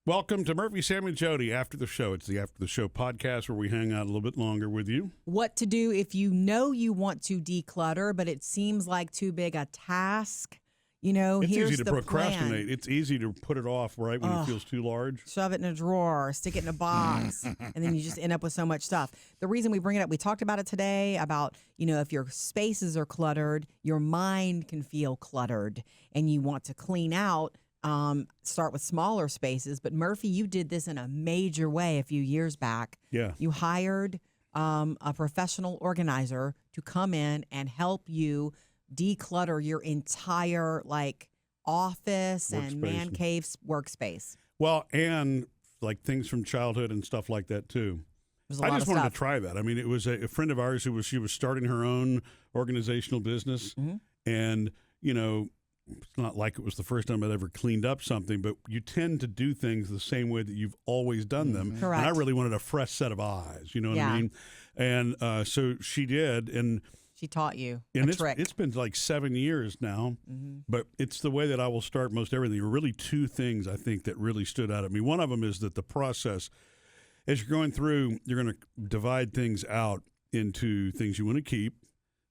Welcome to Murphy, Sam, and Jodi After the Show. It's the After the Show podcast where we hang out a little bit longer with you. What to do if you know you want to declutter, but it seems like too big a task. You know, it's here's easy to the procrastinate. plan. It's easy to put it off right when it feels too large. Shove it in a drawer, stick it in a box, and then you just end up with so much stuff. The reason we bring it up, we talked about it today about, you know, if your spaces are cluttered, your mind can feel cluttered and you want to clean out. Start with smaller spaces. But Murphy, you did this in a major way a few years back. Yeah. You hired a professional organizer to come in and help you declutter your entire office and man cave workspace. Well, and like things from childhood and stuff like that too. I just wanted to try that. I mean, it was a friend of ours she was starting her own organizational business, and you know, it's not like it was the first time I'd ever cleaned up something, but you tend to do things the same way that you've always done them. Correct. And I really wanted a fresh set of eyes, you know what I mean? And so she did, and she taught you a trick. It's been like 7 years now, but it's the way that I will start most everything. There are really two things I think that really stood out at me. One of them is that the process, as you're going through, you're going to divide things out into things you want to keep,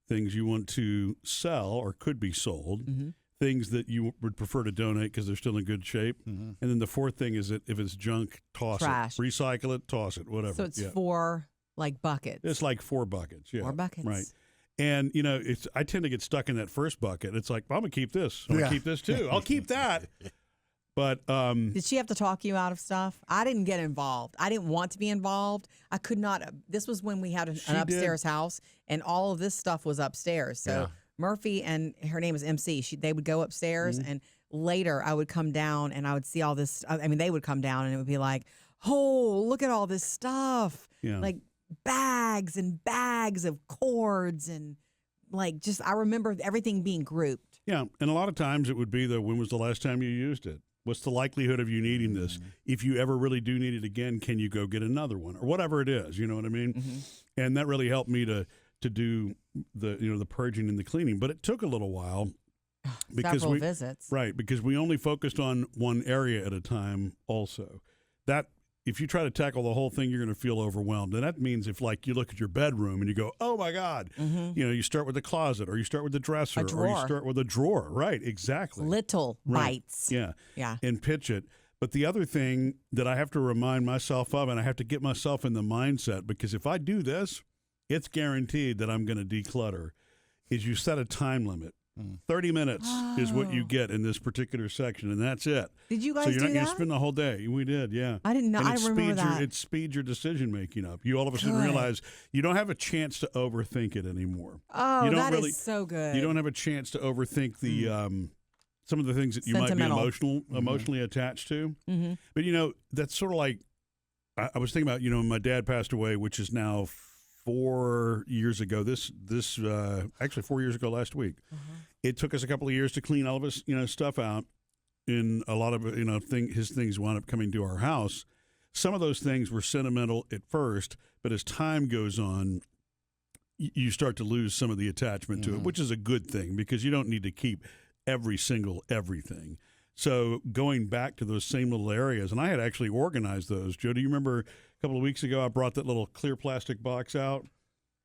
things you want to sell or could be sold, things that you would prefer to donate because they're still in good shape. And then the fourth thing is that if it's junk, toss Trash. it. Recycle it, toss it, whatever. So it's 4 buckets. It's like 4 buckets. Yeah. 4 buckets. Right. And, you know, I tend to get stuck in that first bucket. It's like, I'm going to keep this. I'm going to keep this too. I'll keep that. But did she have to talk you out of stuff? I didn't get involved. I didn't want to be involved. I could not. This was when we had an upstairs house, and all of this stuff was upstairs. So Murphy and her name is MC. They would go upstairs, and later I would come down, and I would see all this. I mean, they would come down, and it would be like, oh, look at all this stuff. Yeah. Like bags and bags of cords and I remember everything being grouped. Yeah, and a lot of times it would be when was the last time you used it? What's the likelihood of you needing this? If you ever really do need it again, can you go get another one or whatever it is? You know what I mean? And that really helped me to do the purging and the cleaning, but it took a little while because Several visits. Right, because we only focused on one area at a time. Also, that if you try to tackle the whole thing, you're going to feel overwhelmed, and that means if you look at your bedroom and you go, oh my God, you start with the closet, or you start with the dresser, or you start with a drawer. Right, exactly. Little bites. Yeah, yeah, and pitch it. But the other thing that I have to remind myself of, and I have to get myself in the mindset, because if I do this, it's guaranteed that I'm going to declutter, is you set a time limit. 30 minutes is what you get in this particular section, and that's it. Did you guys do that? So you're not going to that? spend the whole day. We did, yeah. I didn't know. And I remember that. It speeds your decision making up. You all of a sudden realize you don't have a chance to overthink it anymore. Oh, that is so good. You don't have a chance to overthink the some of the things that you might be emotionally attached to. But that's sort of like I was thinking about. When my dad passed away, which is now 4 years ago. This actually 4 years ago last week. It took us a couple of years to clean all of his stuff out. In a lot of his things wound up coming to our house. Some of those things were sentimental at first, but as time goes on, you start to lose some of the attachment to it, which is a good thing because you don't need to keep everything. So going back to those same little areas, and I had actually organized those. Jodi, you remember a couple of weeks ago I brought that little clear plastic box out?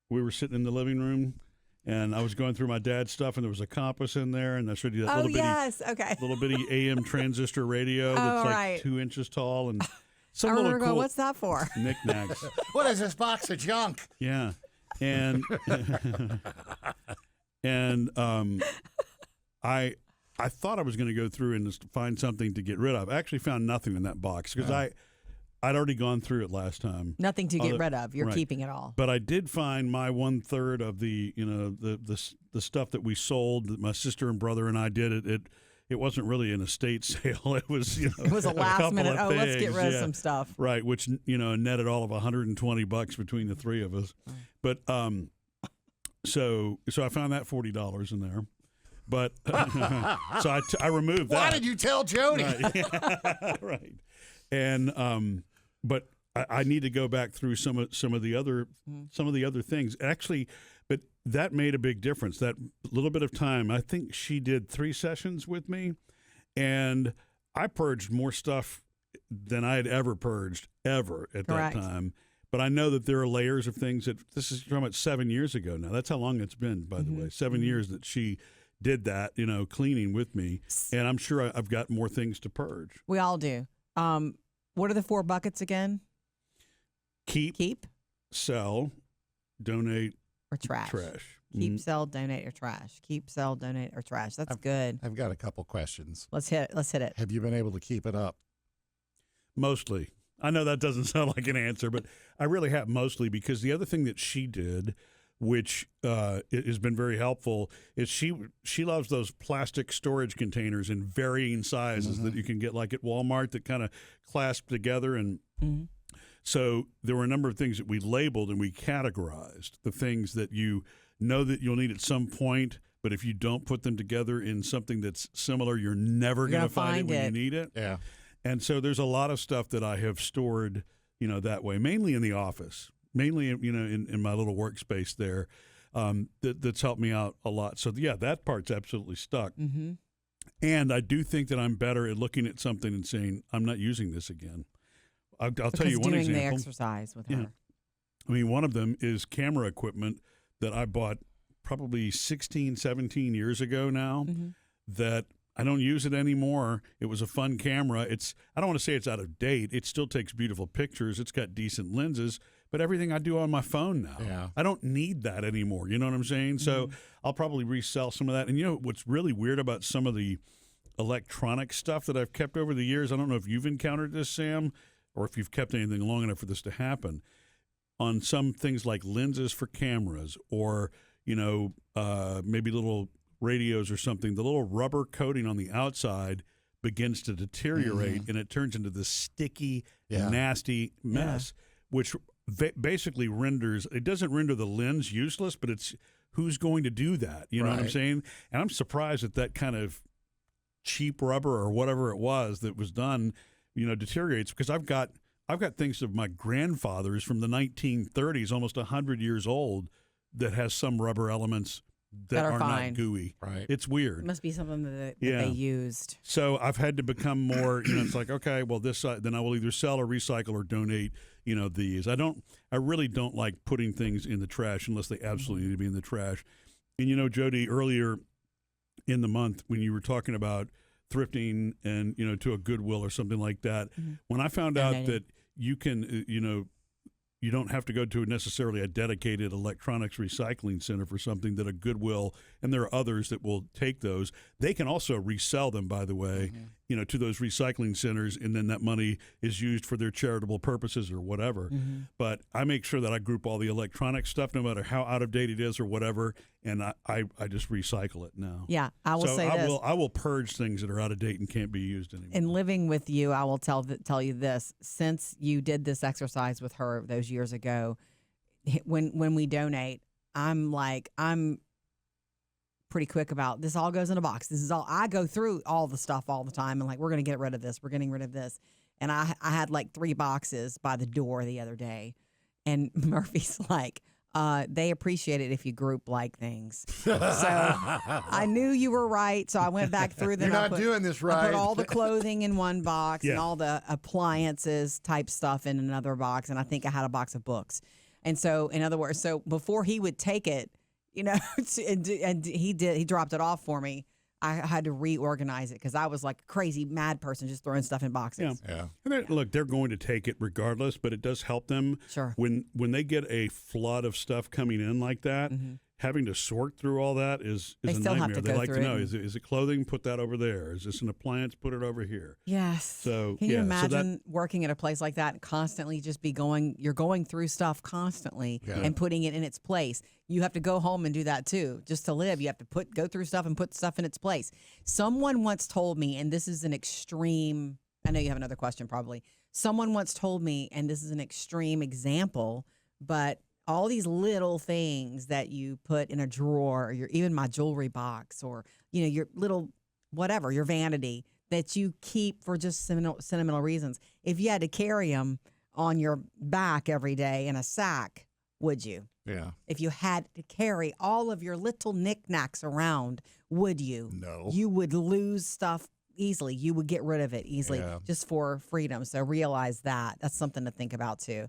We were sitting in the living room, and I was going through my dad's stuff, and there was a compass in there, and I showed you that little bitty AM transistor radio that's 2 inches tall, and some little cool what's that for? Knickknacks. What is this box of junk? Yeah, and I thought I was going to go through and just find something to get rid of. I actually found nothing in that box because I'd already gone through it last time. Nothing to get rid of. You're keeping it all. But I did find my 1/3 of the the stuff that we sold. That my sister and brother and I did. It wasn't really an estate sale. It was it was a last minute. Oh, let's get rid of some stuff. Right, which netted all of $120 between the three of us. But so I found that $40 in there. But so I removed that. Why did you tell Jodi? Right. Right. And but I need to go back through some of the other things. Actually, but that made a big difference. That little bit of time. I think she did 3 sessions with me, and I purged more stuff than I had ever purged ever at Correct. that time. But I know that there are layers of things that this is from about 7 years ago now. That's how long it's been, by the way. 7 years that she did that, cleaning with me. And I'm sure I've got more things to purge. We all do. What are the 4 buckets again? Keep, sell, donate, or trash. Mm-hmm. Keep, sell, donate, or trash. Keep, sell, donate, or trash. That's good. I've got a couple questions. Let's hit it. Have you been able to keep it up? Mostly. I know that doesn't sound like an answer, but I really have mostly, because the other thing that she did, which has been very helpful, is she loves those plastic storage containers in varying sizes that you can get like at Walmart that kind of clasp together. And so there were a number of things that we labeled and we categorized, the things that you know that you'll need at some point, but if you don't put them together in something that's similar, you're never going to find it when you need it. Yeah. And so there's a lot of stuff that I have stored, that way, mainly in the office, mainly, in my little workspace there, that's helped me out a lot. So, yeah, that part's absolutely stuck. Mm-hmm. And I do think that I'm better at looking at something and saying, I'm not using this again. I'll tell you one example. Doing the exercise with her. I mean, one of them is camera equipment that I bought probably 16, 17 years ago now that I don't use it anymore. It was a fun camera. I don't want to say it's out of date. It still takes beautiful pictures. It's got decent lenses, but everything I do on my phone now, I don't need that anymore. You know what I'm saying? So I'll probably resell some of that. And what's really weird about some of the electronic stuff that I've kept over the years, I don't know if you've encountered this, Sam, or if you've kept anything long enough for this to happen, on some things like lenses for cameras or, maybe little radios or something, the little rubber coating on the outside begins to deteriorate and it turns into this sticky, nasty mess, which basically it doesn't render the lens useless, but it's who's going to do that? You know what I'm saying? And I'm surprised that kind of cheap rubber or whatever it was that was done, deteriorates, because I've got things of my grandfather's from the 1930s, almost 100 years old, that has some rubber elements that are not gooey. Right. It's weird. It must be something that they used. So I've had to become more, it's like, okay, well, then I will either sell or recycle or donate, these. I really don't like putting things in the trash unless they absolutely need to be in the trash. And, Jodi, earlier in the month when you were talking about thrifting and, to a Goodwill or something like that, when I found out that you can, you don't have to go to necessarily a dedicated electronics recycling center for something, that a Goodwill, and there are others that will take those. They can also resell them, by the way, to those recycling centers, and then that money is used for their charitable purposes or whatever. But I make sure that I group all the electronic stuff, no matter how out of date it is or whatever, and I just recycle it now. Yeah, I will say this. I will purge things that are out of date and can't be used anymore. In living with you, I will tell you this. Since you did this exercise with her those years ago, when we donate, I'm pretty quick about this. All goes in a box. This is all. I go through all the stuff all the time, and we're going to get rid of this. We're getting rid of this. And I had 3 boxes by the door the other day, and Murphy's like, they appreciate it if you group things. So I knew you were right. So I went back through them. You're not doing this right. I put all the clothing in one box and all the appliances type stuff in another box. And I think I had a box of books. And so, in other words, before he would take it, and he dropped it off for me, I had to reorganize it because I was like a crazy mad person just throwing stuff in boxes. Yeah. And look, they're going to take it regardless, but it does help them. Sure. When they get a flood of stuff coming in like that, having to sort through all that is a nightmare. They like to know, is it clothing? Put that over there. Is this an appliance? Put it over here. Yes. So can you imagine working at a place like that and constantly just you're going through stuff constantly and putting it in its place. You have to go home and do that too. Just to live, you have to go through stuff and put stuff in its place. Someone once told me, and this is an extreme, I know you have another question probably. Someone once told me, and this is an extreme example, but all these little things that you put in a drawer, or even my jewelry box, or your little whatever, your vanity that you keep for just sentimental reasons. If you had to carry them on your back every day in a sack, would you? Yeah. If you had to carry all of your little knickknacks around, would you? No. You would lose stuff easily. You would get rid of it easily just for freedom. So realize that. That's something to think about too.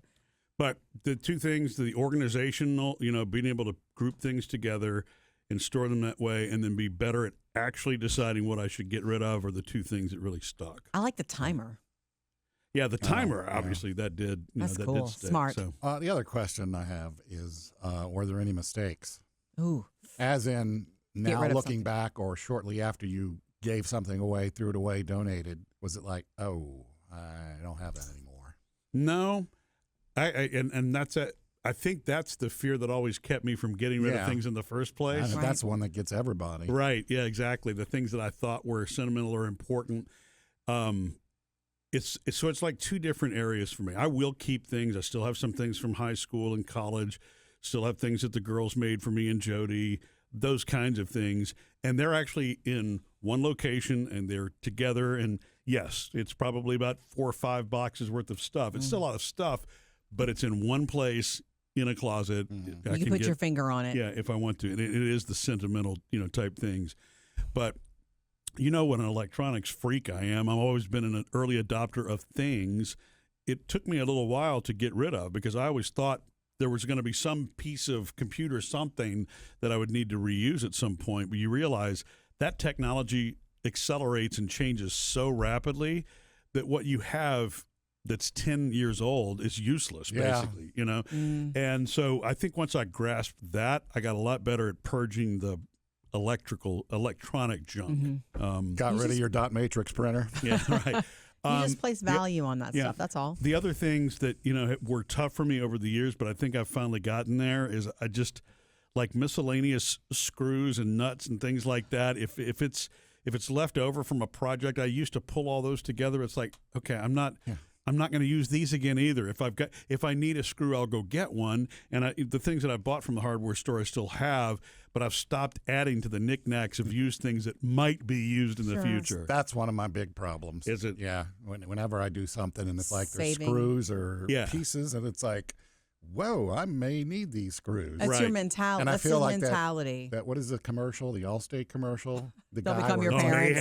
But the two things, the organizational, being able to group things together and store them that way, and then be better at actually deciding what I should get rid of, are the two things that really stuck. I like the timer. Yeah, the timer, obviously, that did. That's that cool. did stick, Smart. So. The other question I have is, were there any mistakes? Ooh. As in, now looking back or shortly after you gave something away, threw it away, donated, was it like, oh, I don't have that anymore? No. And that's it. I think that's the fear that always kept me from getting rid of things in the first place. That's the one that gets everybody. Right. Yeah, exactly. The things that I thought were sentimental or important. It's like two different areas for me. I will keep things. I still have some things from high school and college. Still have things that the girls made for me and Jodi, those kinds of things. And they're actually in one location and they're together. And yes, it's probably about 4 or 5 boxes worth of stuff. It's still a lot of stuff, but it's in one place in a closet. You can put your finger on it. Yeah, if I want to. And it is the sentimental, type things. But what an electronics freak I am. I've always been an early adopter of things. It took me a little while to get rid of because I always thought there was going to be some piece of computer something that I would need to reuse at some point. But you realize that technology accelerates and changes so rapidly that what you have that's 10 years old is useless, basically, And so I think once I grasped that, I got a lot better at purging the electronic junk. Got rid of your dot matrix printer. Yeah, right. You just place value on that stuff. That's all. The other things that were tough for me over the years, but I think I've finally gotten there, is I just like miscellaneous screws and nuts and things like that. If it's left over from a project, I used to pull all those together. It's like, okay, I'm not going to use these again either. If I need a screw, I'll go get one. And the things that I bought from the hardware store, I still have, but I've stopped adding to the knickknacks of used things that might be used in the future. That's one of my big problems. Is it? Yeah. Whenever I do something and it's like there's Saving. screws or pieces, and it's like, whoa, I may need these screws. That's your mentality. And I That's feel the like mentality. that. What is the commercial? The Allstate commercial? The Don't guy become your where- parents.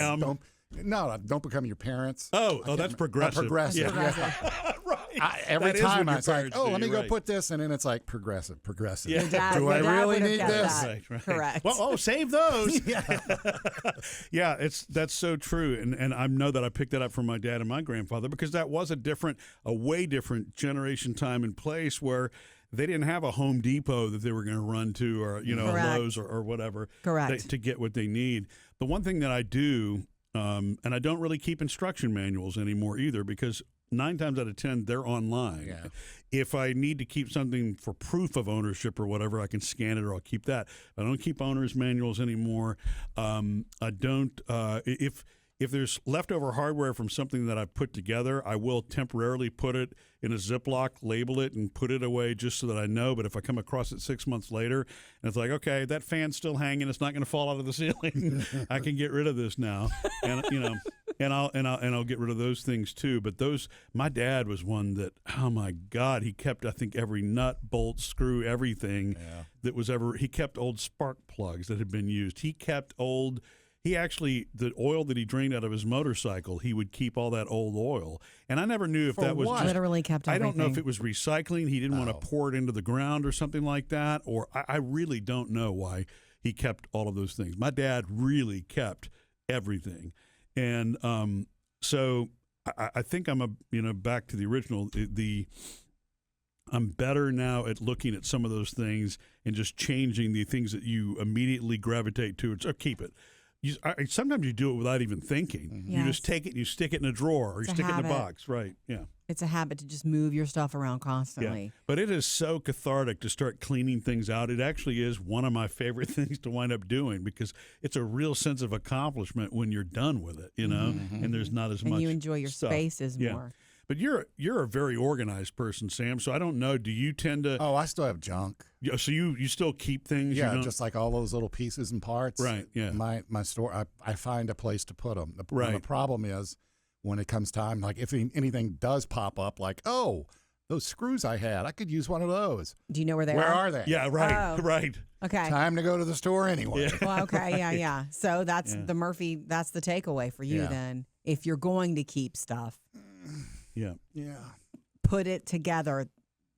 Don't become your parents. Oh, that's progressive. Progressive. Yeah. Right. Every That is time what I was like, your let me parents go do, put this, and then it's like progressive. Yeah. Your dad, Do I your dad really would have need kept this? that. Right. Correct. Well, save those. Yeah, that's so true, and I know that I picked that up from my dad and my grandfather because that was a way different generation, time, and place where they didn't have a Home Depot that they were going to run to, or a Lowe's or whatever. Correct. To get what they need. The one thing that I do, and I don't really keep instruction manuals anymore either, because 9 times out of 10 they're online. Yeah. If I need to keep something for proof of ownership or whatever, I can scan it or I'll keep that. I don't keep owner's manuals anymore. I don't. If there's leftover hardware from something that I've put together, I will temporarily put it in a Ziploc, label it, and put it away just so that I know. But if I come across it 6 months later, and it's like, okay, that fan's still hanging, it's not going to fall out of the ceiling, I can get rid of this now, and and I'll get rid of those things too. But my dad was one that, oh my God, he kept, I think, every nut, bolt, screw, everything that was ever. He kept old spark plugs that had been used. He kept old. He actually, the oil that he drained out of his motorcycle, he would keep all that old oil. And I never knew if that was just, literally kept everything. I don't know if it was recycling. He didn't want to pour it into the ground or something like that. Or I really don't know why he kept all of those things. My dad really kept everything. And so I think I'm back to the original, I'm better now at looking at some of those things and just changing the things that you immediately gravitate to. Or keep it. Sometimes you do it without even thinking. Mm-hmm. You just take it and you stick it in a drawer or you stick it in a box. Right, yeah. It's a habit to just move your stuff around constantly. Yeah. But it is so cathartic to start cleaning things out. It actually is one of my favorite things to wind up doing because it's a real sense of accomplishment when you're done with it, and there's not as much. And you enjoy your stuff. spaces more. But you're a very organized person, Sam. So I don't know. Do you tend to? Oh, I still have junk. Yeah. So you still keep things? Yeah, just like all those little pieces and parts. Right. Yeah. My store, I find a place to put them. Right. The problem is when it comes time, like if anything does pop up, like those screws I had, I could use one of those. Do you know where they are? Where are they? Yeah, right, right. Okay. Time to go to the store anyway. Yeah. Well, okay, yeah. So that's the Murphy, that's the takeaway for you then. If you're going to keep stuff. Yeah. Put it together,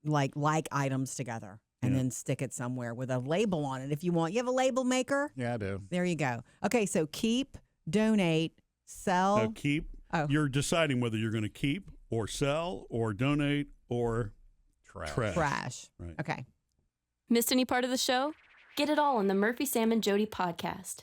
like items together, and then stick it somewhere with a label on it if you want. You have a label maker? Yeah, I do. There you go. Okay, so keep, donate, sell. Keep. Oh. You're deciding whether you're going to keep or sell or donate or trash. Right. Okay. Missed any part of the show? Get it all on the Murphy, Sam, and Jodi podcast.